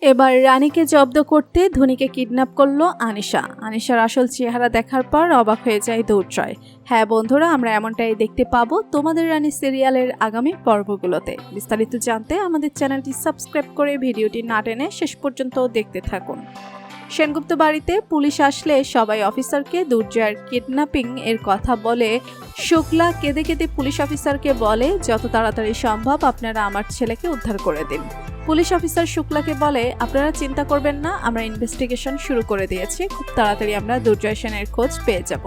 এবার রানীকে জব্দ করতে ধোনিকে কিডন্যাপ করলো আনিশা। আনিশার আসল চেহারা দেখার পর অবাক হয়ে যায় দুর্জয়। হ্যাঁ বন্ধুরা, আমরা এমনটাই দেখতে পাবো তোমাদের রানী সিরিয়ালের আগামী পর্বগুলোতে। বিস্তারিত জানতে আমাদের চ্যানেলটি সাবস্ক্রাইব করে ভিডিওটি না টেনে শেষ পর্যন্ত দেখতে থাকুন। সেনগুপ্ত বাড়িতে পুলিশ আসলে সবাই অফিসারকে দুর্জয়ের কিডন্যাপিং এর কথা বলে। শুক্লা কেঁদে কেঁদে পুলিশ অফিসারকে বলে, যত তাড়াতাড়ি সম্ভব আপনারা আমার ছেলেকে উদ্ধার করে দিন। পুলিশ অফিসার শুক্লাকে বলে, আপনারা চিন্তা করবেন না, আমরা ইনভেস্টিগেশন শুরু করে দিয়েছি, খুব তাড়াতাড়ি আমরা দুর্জয় সেনের খোঁজ পেয়ে যাব।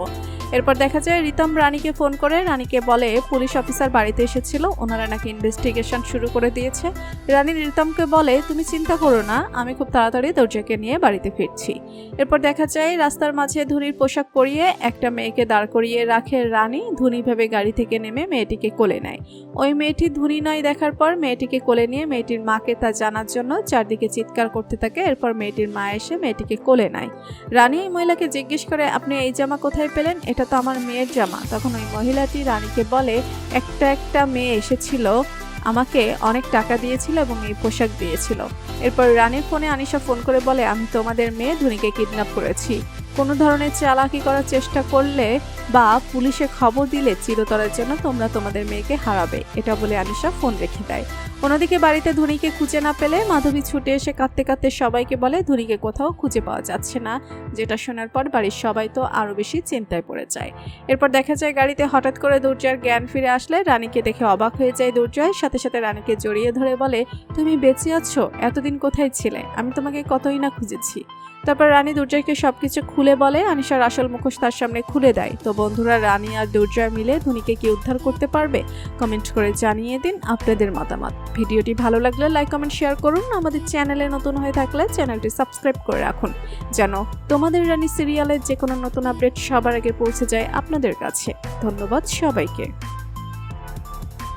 এরপর দেখা যায় রিতম রানীকে ফোন করে রানীকে বলে পুলিশ অফিসার বাড়িতে এসেছিল, ওনারা নাকি ইনভেস্টিগেশন শুরু করে দিয়েছে। রানী রিতমকে বলে, তুমি চিন্তা করো না, আমি খুব তাড়াতাড়ি দুর্জয়কে নিয়ে বাড়িতে ফিরছি। এরপর দেখা যায় রাস্তার মাঝে ধুনির পোশাক পরিয়ে একটা মেয়েকে দাঁড় করিয়ে রাখে রানী। ধুনি ভেবে গাড়ি থেকে নেমে মেয়েটিকে কোলে নেয়। ওই মেয়েটি ধুনি নয় দেখার পর মেয়েটিকে কোলে নিয়ে মেয়েটির মাকে তা জানার জন্য চারদিকে চিৎকার করতে থাকে। এরপর মেয়েটির মা এসে মেয়েটিকে কোলে নেয়। রানী এই মহিলাকে জিজ্ঞেস করে, আপনি এই জামা কোথায় পেলেন? এটা তো আমার মেয়ের জামা। তখন ওই মহিলাটি রানীকে বলে, একটা মেয়ে এসেছিল, আমাকে অনেক টাকা দিয়েছিল এবং এই পোশাক দিয়েছিল। এরপর রানীর ফোনে আনিশা ফোন করে বলে, আমি তোমাদের মেয়ে ধুনিকে কিডন্যাপ করেছি। কোনো ধরনের চালাকি করার চেষ্টা করলে বা পুলিশে খবর দিলে চিরতরের জন্য তোমরা তোমাদের মেয়েকে হারাবে। এটা বলে আনিশা ফোন রেখে দেয়। অন্যদিকে বাড়িতে ধুনিকে খুঁজে না পেলে মাধবী ছুটে এসে কাঁদতে কাঁদতে সবাইকে বলে ধুনিকে কোথাও খুঁজে পাওয়া যাচ্ছে না। যেটা শোনার পর বাড়ির সবাই তো আরো বেশি চিন্তায় পড়ে যায়। এরপর দেখা যায় গাড়িতে হঠাৎ করে দুর্জয়ের জ্ঞান ফিরে আসলে রানীকে দেখে অবাক হয়ে যায় দুর্জয়। সাথে সাথে রানীকে জড়িয়ে ধরে বলে, তুমি বেঁচে আছো? এতদিন কোথায় ছিলে? আমি তোমাকে কতই না খুঁজেছি। তারপর রানী দুর্জয়কে সবকিছু খুলে বলে। আনিশার আসল মুখোশ তার সামনে খুলে দেয়। তো বন্ধুরা, রানী আর দুর্জয় মিলে ধুনিকে কি উদ্ধার করতে পারবে? কমেন্ট করে জানিয়ে দিন আপনাদের মতামত। ভিডিওটি ভালো লাগলে লাইক কমেন্ট শেয়ার করুন। আমাদের চ্যানেলে নতুন হয়ে থাকলে চ্যানেলটি সাবস্ক্রাইব করে রাখুন, যেন তোমাদের রানী সিরিয়ালের যে কোনো নতুন আপডেট সবার আগে পৌঁছে যায় আপনাদের কাছে। ধন্যবাদ সবাইকে।